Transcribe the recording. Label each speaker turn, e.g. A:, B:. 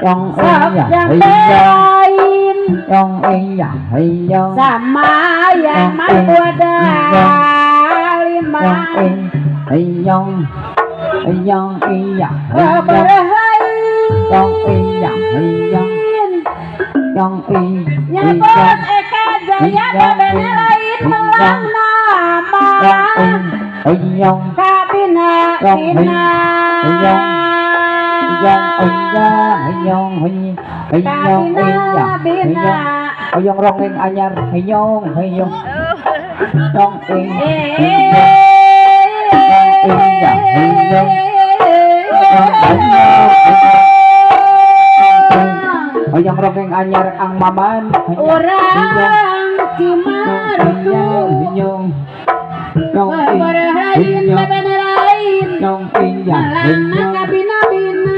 A: Yang
B: yang lain
A: Yang yang
B: sama yang menggoda lima
A: yang
B: berhai nyebut Eka Jaya dan lain melang nama kabina bina kabina bina
A: Hayong rongeng anyar hayong Hayong rongeng anyar ang maman
B: orang Cimarutu berhain bebenerain
A: Yang
B: melang kabina bina